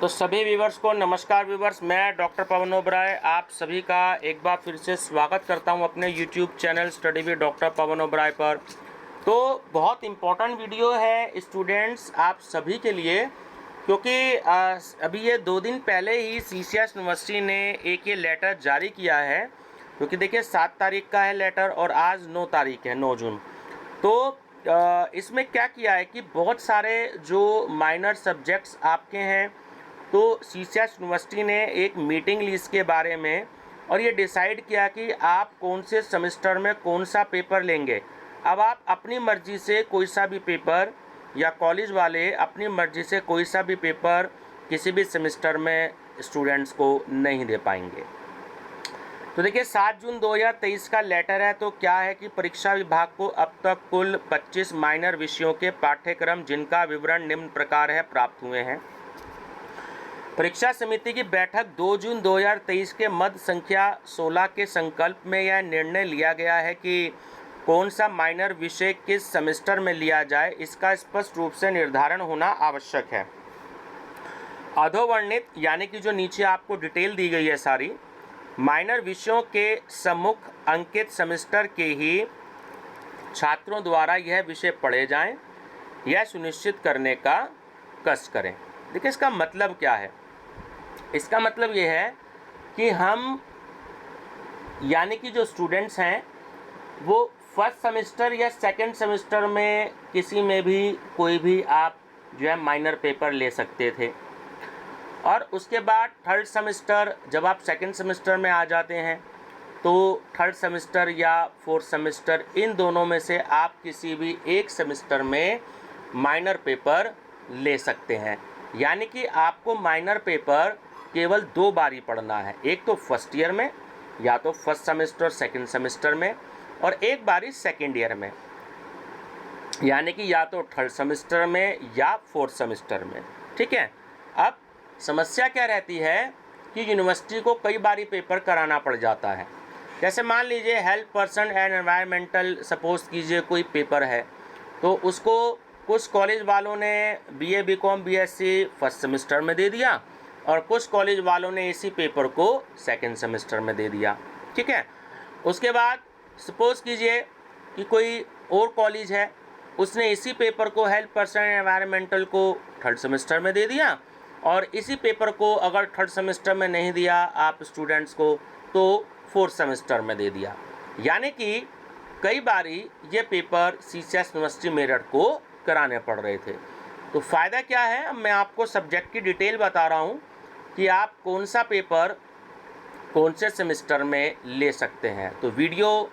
तो सभी व्यूवर्स को नमस्कार व्यूवर्स, मैं डॉक्टर पवन ओबराय आप सभी का एक बार फिर से स्वागत करता हूं अपने YouTube channel study with doctor Pawan Oberoi पर। तो बहुत इम्पोर्टेंट वीडियो है स्टूडेंट्स आप सभी के लिए, क्योंकि अभी ये 2 दिन पहले ही सीसीएस यूनिवर्सिटी ने एक ये लेटर जारी किया है। क्योंकि देखिए 7 तारीख का है लेटर और आज 9 तारीख है, 9 जून। तो इसमें क्या किया है कि बहुत सारे जो माइनर सब्जेक्ट्स आपके हैं, तो सीसीएस यूनिवर्सिटी ने एक मीटिंग ली इसके बारे में और ये डिसाइड किया कि आप कौन से सेमेस्टर में कौन सा पेपर लेंगे। अब आप अपनी मर्ज़ी से कोई सा भी पेपर, या कॉलेज वाले अपनी मर्ज़ी से कोई सा भी पेपर किसी भी सेमेस्टर में स्टूडेंट्स को नहीं दे पाएंगे। तो देखिए 7 जून 2023 का लेटर है। तो क्या है कि परीक्षा विभाग को अब तक कुल 25 माइनर विषयों के पाठ्यक्रम जिनका विवरण निम्न प्रकार है प्राप्त हुए हैं। परीक्षा समिति की बैठक 2 जून 2023 के मद संख्या 16 के संकल्प में यह निर्णय लिया गया है कि कौन सा माइनर विषय किस सेमेस्टर में लिया जाए, इसका स्पष्ट रूप से निर्धारण होना आवश्यक है। अधोवर्णित यानी कि जो नीचे आपको डिटेल दी गई है सारी, माइनर विषयों के सम्मुख अंकित सेमेस्टर के ही छात्रों द्वारा यह विषय पढ़े जाएं, यह सुनिश्चित करने का कष्ट करें। देखिए इसका मतलब क्या है। इसका मतलब ये है कि हम यानी कि जो स्टूडेंट्स हैं वो फर्स्ट सेमेस्टर या सेकंड सेमेस्टर में किसी में भी कोई भी आप जो है माइनर पेपर ले सकते थे, और उसके बाद थर्ड सेमेस्टर जब आप सेकंड सेमेस्टर में आ जाते हैं तो थर्ड सेमेस्टर या फोर्थ सेमेस्टर इन दोनों में से आप किसी भी एक सेमेस्टर में माइनर पेपर ले सकते हैं। यानी कि आपको माइनर पेपर केवल 2 बार ही पढ़ना है, एक तो फर्स्ट ईयर में या तो फर्स्ट सेमेस्टर सेकंड सेमेस्टर में, और एक बारी सेकंड ईयर में, यानी कि या तो थर्ड सेमेस्टर में या फोर्थ सेमेस्टर में। ठीक है। अब समस्या क्या रहती है कि यूनिवर्सिटी को कई बारी पेपर कराना पड़ जाता है। जैसे मान लीजिए health person and environmental suppose कीजिए कोई पेपर है, तो उसको कुछ कॉलेज वालों ने BA BCom BSc first semester में दे दिया और कुछ कॉलेज वालों ने इसी पेपर को सेकंड सेमेस्टर में दे दिया। ठीक है। उसके बाद सपोज कीजिए कि कोई और कॉलेज है, उसने इसी पेपर को हेल्थ पर्सन एनवायरमेंटल को थर्ड सेमेस्टर में दे दिया, और इसी पेपर को अगर थर्ड सेमेस्टर में नहीं दिया आप स्टूडेंट्स को तो फोर्थ सेमेस्टर में दे दिया। यानी कि कई बारी ये पेपर सीसीएस यूनिवर्सिटी मेरठ को कराने पड़ रहे थे। तो फ़ायदा क्या है, अब मैं आपको सब्जेक्ट की डिटेल बता रहा हूँ कि आप कौन सा पेपर कौन से सेमेस्टर में ले सकते हैं। तो वीडियो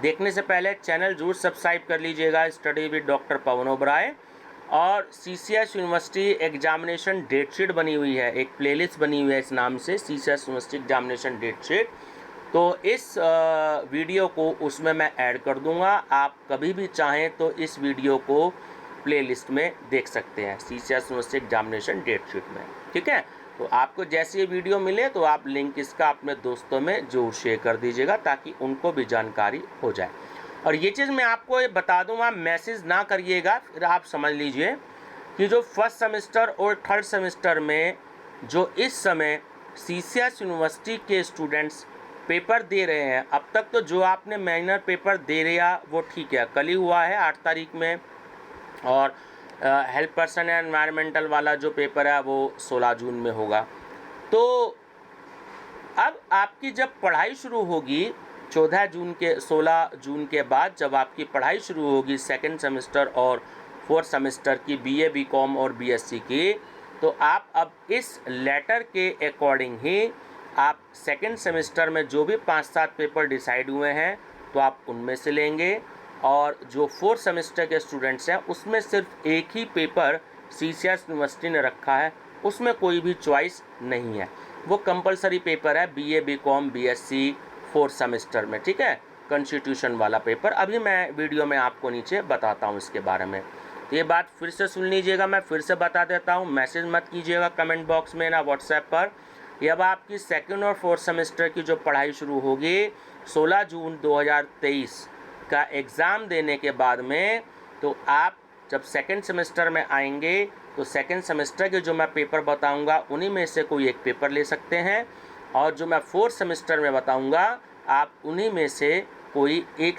देखने से पहले चैनल जरूर सब्सक्राइब कर लीजिएगा study with doctor Pawan Oberoi. और CCS university examination date sheet बनी हुई है, एक प्लेलिस्ट बनी हुई है इस नाम से CCS university examination date sheet. तो इस वीडियो को उसमें मैं ऐड कर दूंगा, आप कभी भी चाहें तो इस वीडियो को प्लेलिस्ट में देख सकते हैं CCS university examination date sheet में। ठीक है। तो आपको जैसे ये वीडियो मिले तो आप लिंक इसका अपने दोस्तों में जरूर शेयर कर दीजिएगा ताकि उनको भी जानकारी हो जाए। और ये चीज़ मैं आपको ये बता दूं, आप मैसेज ना करिएगा, फिर आप समझ लीजिए कि जो फर्स्ट सेमेस्टर और थर्ड सेमेस्टर में जो इस समय सीसीएस यूनिवर्सिटी के स्टूडेंट्स पेपर दे रहे हैं, अब तक तो जो आपने माइनर पेपर दे लिया वो ठीक है, कल ही हुआ है 8 तारीख में, और हेल्थ पर्सन एनवायरमेंटल वाला जो पेपर है वो 16 जून में होगा। तो अब आपकी जब पढ़ाई शुरू होगी 16 जून के बाद जब आपकी पढ़ाई शुरू होगी सेकंड सेमेस्टर और फोर्थ सेमेस्टर की बीए बीकॉम और बीएससी की, तो आप अब इस लेटर के अकॉर्डिंग ही आप सेकंड सेमेस्टर में जो भी 5-7 पेपर डिसाइड हुए हैं तो आप उनमें से लेंगे, और जो फोर्थ सेमेस्टर के स्टूडेंट्स हैं उसमें सिर्फ एक ही पेपर सीसीएस यूनिवर्सिटी ने रखा है, उसमें कोई भी चॉइस नहीं है, वो कंपलसरी पेपर है BA BCom BSc fourth semester में। ठीक है। कॉन्स्टिट्यूशन वाला पेपर अभी मैं वीडियो में आपको नीचे बताता हूँ इसके बारे में। तो ये बात फिर से सुन लीजिएगा, मैं फिर से बता देता हूँ, मैसेज मत कीजिएगा कमेंट बॉक्स में ना व्हाट्सएप पर। ये अब आपकी सेकंड और फोर्थ सेमेस्टर की जो पढ़ाई शुरू होगी 16 जून 2023 का एग्ज़ाम देने के बाद में, तो आप जब सेकंड सेमेस्टर में आएंगे तो सेकंड सेमेस्टर के जो मैं पेपर बताऊंगा उन्हीं में से कोई एक पेपर ले सकते हैं, और जो मैं फोर्थ सेमेस्टर में बताऊंगा आप उन्हीं में से कोई एक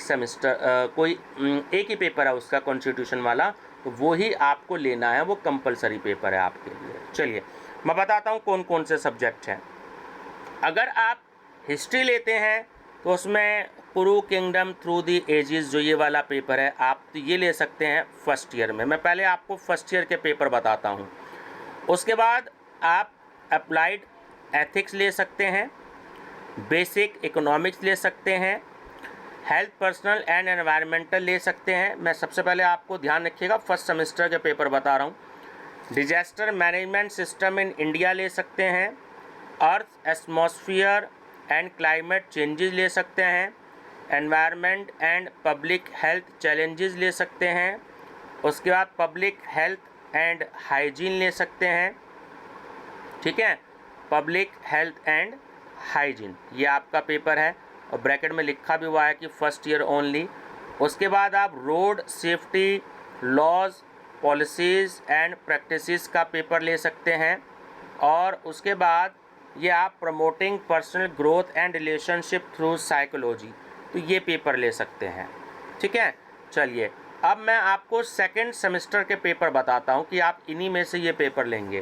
एक ही पेपर है उसका कॉन्स्टिट्यूशन वाला, तो वो ही आपको लेना है, वो कंपलसरी पेपर है आपके लिए। चलिए मैं बताता हूँ कौन कौन से सब्जेक्ट हैं। अगर आप हिस्ट्री लेते हैं तो उसमें कुरु किंगडम थ्रू दी एजेस जो ये वाला पेपर है आप तो ये ले सकते हैं फर्स्ट ईयर में। मैं पहले आपको फर्स्ट ईयर के पेपर बताता हूँ। उसके बाद आप अप्लाइड एथिक्स ले सकते हैं, बेसिक इकोनॉमिक्स ले सकते हैं, हेल्थ पर्सनल एंड एनवायरमेंटल ले सकते हैं। मैं सबसे पहले आपको ध्यान रखिएगा फर्स्ट सेमेस्टर के पेपर बता रहा हूँ। Disaster management system in India ले सकते हैं, earth atmosphere and climate changes ले सकते हैं, environment and public health challenges ले सकते हैं। उसके बाद पब्लिक हेल्थ एंड हाइजीन ले सकते हैं, ठीक है, पब्लिक हेल्थ एंड हाइजीन ये आपका पेपर है और ब्रैकेट में लिखा भी हुआ है कि फर्स्ट ईयर ओनली। उसके बाद आप road safety laws policies and practices का पेपर ले सकते हैं, और उसके बाद ये आप promoting personal growth and relationship through psychology तो ये पेपर ले सकते हैं, ठीक है। चलिए अब मैं आपको सेकंड सेमेस्टर के पेपर बताता हूँ कि आप इन्हीं में से ये पेपर लेंगे।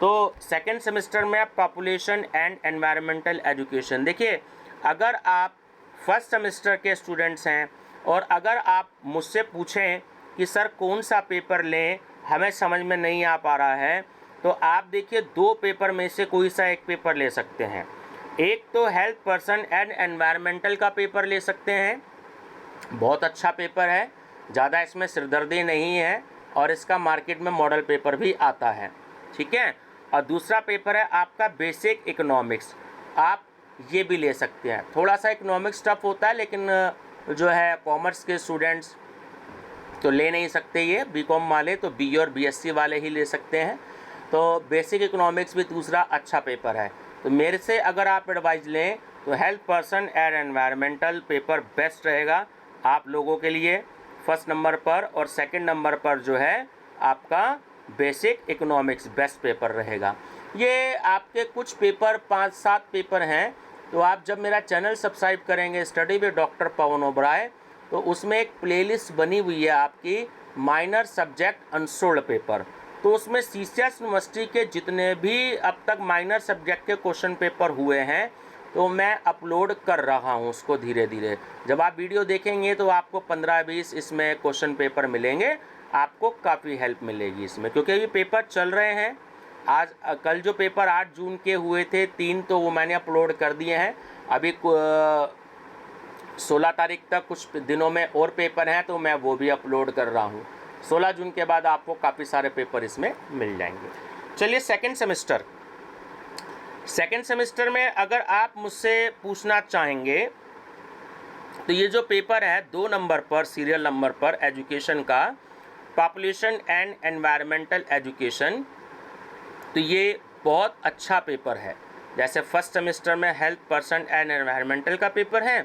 तो सेकंड सेमेस्टर में आप पॉपुलेशन एंड एनवायरमेंटल एजुकेशन, देखिए अगर आप फर्स्ट सेमेस्टर के स्टूडेंट्स हैं और अगर आप मुझसे पूछें कि सर कौन सा पेपर लें, हमें समझ में नहीं आ पा रहा है, तो आप देखिए दो पेपर में से कोई सा एक पेपर ले सकते हैं। एक तो हेल्थ पर्सन एंड एनवायरमेंटल का पेपर ले सकते हैं, बहुत अच्छा पेपर है, ज़्यादा इसमें सिरदर्दी नहीं है और इसका मार्केट में मॉडल पेपर भी आता है, ठीक है। और दूसरा पेपर है आपका बेसिक इकोनॉमिक्स, आप ये भी ले सकते हैं। थोड़ा सा इकोनॉमिक्स टफ होता है लेकिन जो है कॉमर्स के स्टूडेंट्स तो ले नहीं सकते, ये बीकॉम वाले तो बी और बीएससी वाले ही ले सकते हैं। तो बेसिक इकोनॉमिक्स भी दूसरा अच्छा पेपर है। तो मेरे से अगर आप एडवाइस लें तो health person and environmental paper best रहेगा आप लोगों के लिए फर्स्ट नंबर पर, और सेकंड नंबर पर जो है आपका बेसिक इकोनॉमिक्स बेस्ट पेपर रहेगा। ये आपके कुछ पेपर 5-7 पेपर हैं। तो आप जब मेरा चैनल सब्सक्राइब करेंगे study with doctor Pawan Oberoi, तो उसमें एक प्लेलिस्ट बनी हुई है आपकी माइनर सब्जेक्ट अनसोल्ड पेपर, तो उसमें सीसीएस यूनिवर्सिटी के जितने भी अब तक माइनर सब्जेक्ट के क्वेश्चन पेपर हुए हैं तो मैं अपलोड कर रहा हूं उसको धीरे धीरे। जब आप वीडियो देखेंगे तो आपको 15-20 इसमें क्वेश्चन पेपर मिलेंगे, आपको काफ़ी हेल्प मिलेगी इसमें, क्योंकि ये पेपर चल रहे हैं। आज कल जो पेपर 8 जून के हुए थे 3, तो वो मैंने अपलोड कर दिए हैं। अभी 16 तारीख तक कुछ दिनों में और पेपर हैं तो मैं वो भी अपलोड कर रहा हूँ। 16 जून के बाद आपको काफ़ी सारे पेपर इसमें मिल जाएंगे। चलिए सेकंड सेमेस्टर में अगर आप मुझसे पूछना चाहेंगे तो ये जो पेपर है 2 नंबर पर सीरियल नंबर पर एजुकेशन का, पॉपुलेशन एंड एनवायरमेंटल एजुकेशन, तो ये बहुत अच्छा पेपर है। जैसे फर्स्ट सेमेस्टर में हेल्थ पर्सन एंड एनवायरमेंटल का पेपर है,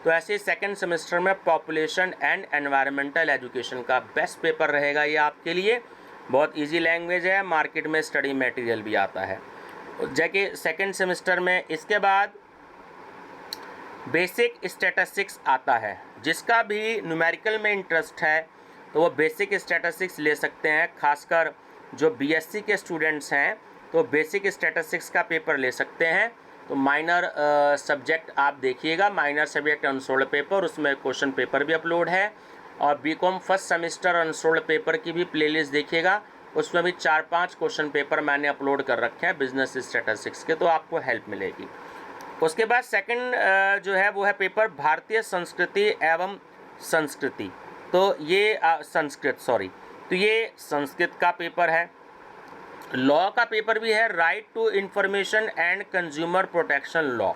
तो ऐसे ही सेकेंड सेमेस्टर में पॉपुलेशन एंड एनवायरमेंटल एजुकेशन का बेस्ट पेपर रहेगा ये आपके लिए। बहुत इजी लैंग्वेज है, मार्केट में स्टडी मटेरियल भी आता है। जैसे सेकेंड सेमेस्टर में इसके बाद बेसिक स्टैटिस्टिक्स आता है। जिसका भी न्यूमेरिकल में इंटरेस्ट है तो वो बेसिक स्टैटिस्टिक्स ले सकते हैं। खासकर जो बीएससी के स्टूडेंट्स हैं तो बेसिक स्टैटिस्टिक्स का पेपर ले सकते हैं। तो माइनर सब्जेक्ट आप देखिएगा, माइनर सब्जेक्ट अनसोल्ड पेपर, उसमें क्वेश्चन पेपर भी अपलोड है। और BCom first semester unsolved paper की भी प्लेलिस्ट देखिएगा, उसमें भी 4-5 क्वेश्चन पेपर मैंने अपलोड कर रखे हैं बिजनेस स्टैटिस्टिक्स के, तो आपको हेल्प मिलेगी। उसके बाद सेकंड जो है वो है पेपर भारतीय संस्कृति एवं संस्कृति, तो ये तो ये संस्कृत का पेपर है। लॉ का पेपर भी है, right to information and consumer protection law,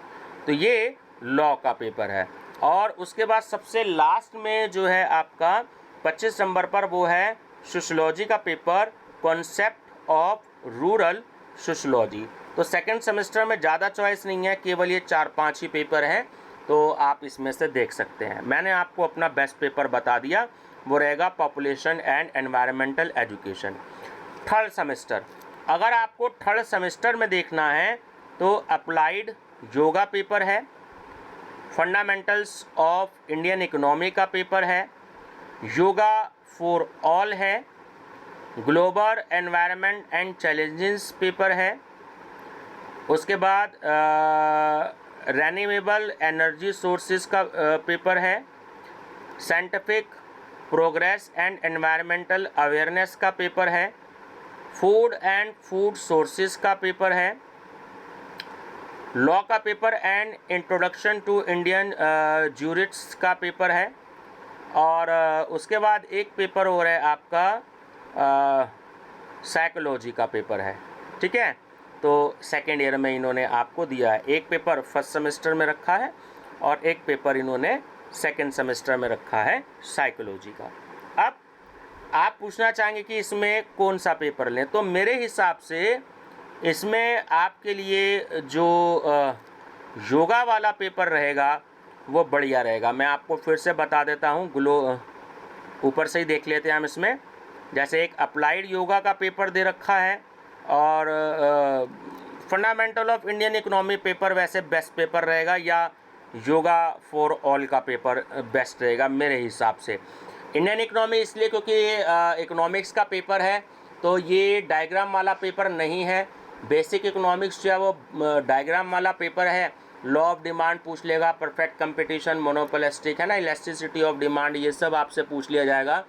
तो ये लॉ का पेपर है। और उसके बाद सबसे लास्ट में जो है आपका 25 नंबर पर वो है सोशियोलॉजी का paper, concept of rural sociology. तो सेकंड सेमेस्टर में ज़्यादा चॉइस नहीं है, केवल ये 4-5 ही पेपर हैं, तो आप इसमें से देख सकते हैं। मैंने आपको अपना बेस्ट पेपर बता दिया वो रहेगा population and environmental education. Third semester, अगर आपको थर्ड सेमेस्टर में देखना है तो अप्लाइड योगा पेपर है, फंडामेंटल्स ऑफ इंडियन इकोनॉमी का पेपर है, योगा फॉर ऑल है, global environment and challenges paper है, उसके बाद रिन्यूएबल एनर्जी सोर्सेज का पेपर है, scientific progress and environmental awareness का पेपर है, फूड एंड फूड सोर्सेज का पेपर है, लॉ का paper and introduction to Indian ज्यूरिट्स का पेपर है, और उसके बाद एक पेपर हो रहा है आपका साइकोलॉजी का पेपर है। ठीक है, तो सेकेंड ईयर में इन्होंने आपको दिया है, एक पेपर फर्स्ट सेमेस्टर में रखा है और एक पेपर इन्होंने सेकेंड सेमेस्टर में रखा है साइकोलॉजी का। अब आप पूछना चाहेंगे कि इसमें कौन सा पेपर लें, तो मेरे हिसाब से इसमें आपके लिए जो योगा वाला पेपर रहेगा वो बढ़िया रहेगा। मैं आपको फिर से बता देता हूँ, ऊपर से ही देख लेते हैं हम इसमें। जैसे एक अप्लाइड योगा का पेपर दे रखा है और fundamental of Indian economy paper वैसे बेस्ट पेपर रहेगा, या योगा फॉर ऑल का पेपर बेस्ट रहेगा मेरे हिसाब से। इंडियन इकोनॉमी इसलिए क्योंकि इकोनॉमिक्स का पेपर है, तो ये डायग्राम वाला पेपर नहीं है। बेसिक इकोनॉमिक्स जो है वो डायग्राम वाला पेपर है। लॉ ऑफ डिमांड पूछ लेगा, परफेक्ट कंपटीशन, मोनोपोलिस्टिक है ना, इलास्टिसिटी ऑफ डिमांड, ये सब आपसे पूछ लिया जाएगा।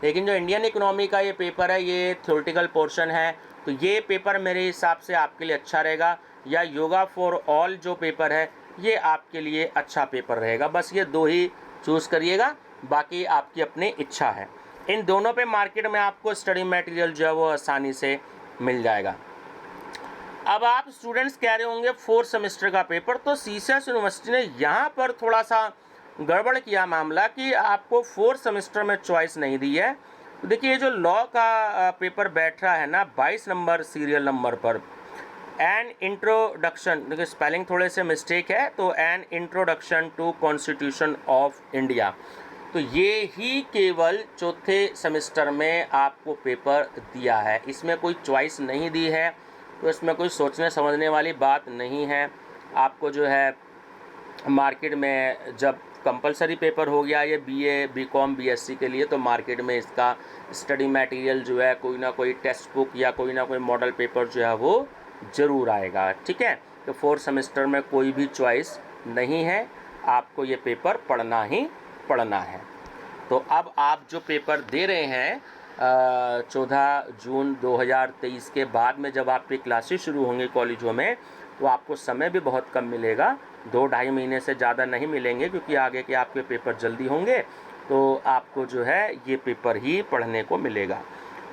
लेकिन जो इंडियन इकोनॉमी का ये पेपर है ये थ्योरेटिकल पोर्शन है, तो ये पेपर मेरे हिसाब से आपके लिए अच्छा रहेगा। या योगा फॉर ऑल जो पेपर है ये आपके लिए अच्छा पेपर रहेगा। बस ये दो ही चूज़ करिएगा, बाकी आपकी अपनी इच्छा है। इन दोनों पे मार्केट में आपको स्टडी मटेरियल जो है वो आसानी से मिल जाएगा। अब आप स्टूडेंट्स कह रहे होंगे फोर्थ सेमेस्टर का पेपर, तो सीसीएस यूनिवर्सिटी ने यहाँ पर थोड़ा सा गड़बड़ किया मामला कि आपको फोर्थ सेमेस्टर में चॉइस नहीं दी है। तो देखिए, जो लॉ का पेपर बैठ रहा है ना 22 नंबर सीरियल नंबर पर, एन इंट्रोडक्शन, देखिए स्पेलिंग थोड़े से मिस्टेक है, तो an introduction to constitution of India, तो ये ही केवल चौथे सेमेस्टर में आपको पेपर दिया है। इसमें कोई चॉइस नहीं दी है, तो इसमें कोई सोचने समझने वाली बात नहीं है। आपको जो है मार्केट में जब कंपलसरी पेपर हो गया ये बीए, बीकॉम, बीएससी के लिए, तो मार्केट में इसका स्टडी मटेरियल जो है कोई ना कोई टेक्स्ट बुक या कोई ना कोई मॉडल पेपर जो है वो ज़रूर आएगा। ठीक है, तो फोर्थ सेमेस्टर में कोई भी चॉइस नहीं है, आपको ये पेपर पढ़ना ही पढ़ना है। तो अब आप जो पेपर दे रहे हैं 14 जून 2023 के बाद में जब आपकी क्लासेस शुरू होंगी कॉलेजों में, तो आपको समय भी बहुत कम मिलेगा, 2-2.5 महीने से ज़्यादा नहीं मिलेंगे, क्योंकि आगे के आपके पेपर जल्दी होंगे, तो आपको जो है ये पेपर ही पढ़ने को मिलेगा।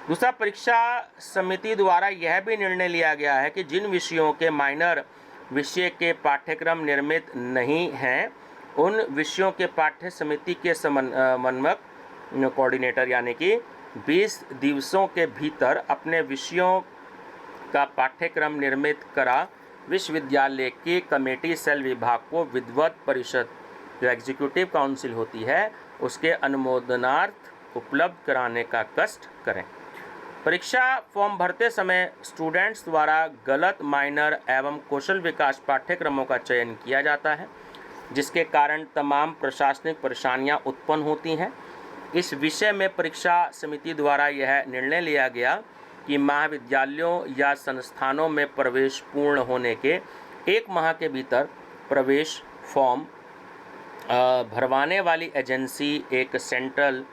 दूसरा, परीक्षा समिति द्वारा यह भी निर्णय लिया गया है कि जिन विषयों के माइनर विषय के पाठ्यक्रम निर्मित नहीं हैं, उन विषयों के पाठ्य समिति के समन्वयक कोऑर्डिनेटर यानी कि 20 दिवसों के भीतर अपने विषयों का पाठ्यक्रम निर्मित करा विश्वविद्यालय की कमेटी सेल विभाग को विद्वत परिषद जो एग्जीक्यूटिव काउंसिल होती है उसके अनुमोदनार्थ उपलब्ध कराने का कष्ट करें। परीक्षा फॉर्म भरते समय स्टूडेंट्स द्वारा गलत माइनर एवं कौशल विकास पाठ्यक्रमों का चयन किया जाता है, जिसके कारण तमाम प्रशासनिक परेशानियां उत्पन्न होती हैं। इस विषय में परीक्षा समिति द्वारा यह निर्णय लिया गया कि महाविद्यालयों या संस्थानों में प्रवेश पूर्ण होने के 1 माह के भीतर प्रवेश फॉर्म भरवाने वाली एजेंसी एक सेंट्रल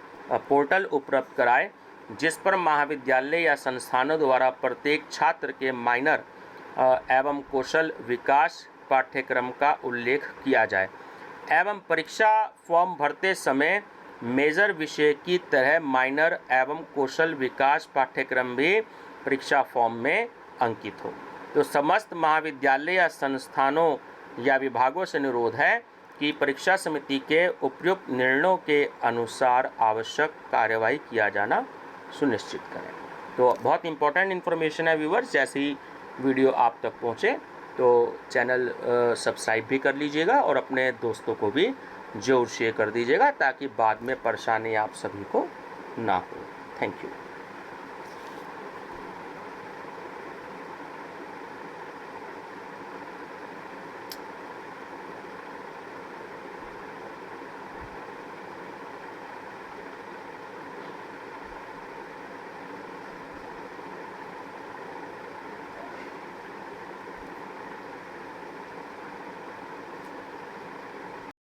पोर्टल उपलब्ध कराए, जिस पर महाविद्यालय या संस्थानों द्वारा प्रत्येक छात्र के माइनर एवं कौशल विकास पाठ्यक्रम का उल्लेख किया जाए, एवं परीक्षा फॉर्म भरते समय मेजर विषय की तरह माइनर एवं कौशल विकास पाठ्यक्रम भी परीक्षा फॉर्म में अंकित हो। तो समस्त महाविद्यालय या संस्थानों या विभागों से अनुरोध है कि परीक्षा समिति के उपयुक्त निर्णयों के अनुसार आवश्यक कार्यवाही किया जाना सुनिश्चित करें। तो बहुत इंपॉर्टेंट इन्फॉर्मेशन है व्यूअर्स। जैसे ही वीडियो आप तक पहुँचे तो चैनल सब्सक्राइब भी कर लीजिएगा और अपने दोस्तों को भी ज़रूर शेयर कर दीजिएगा ताकि बाद में परेशानी आप सभी को ना हो। Thank you.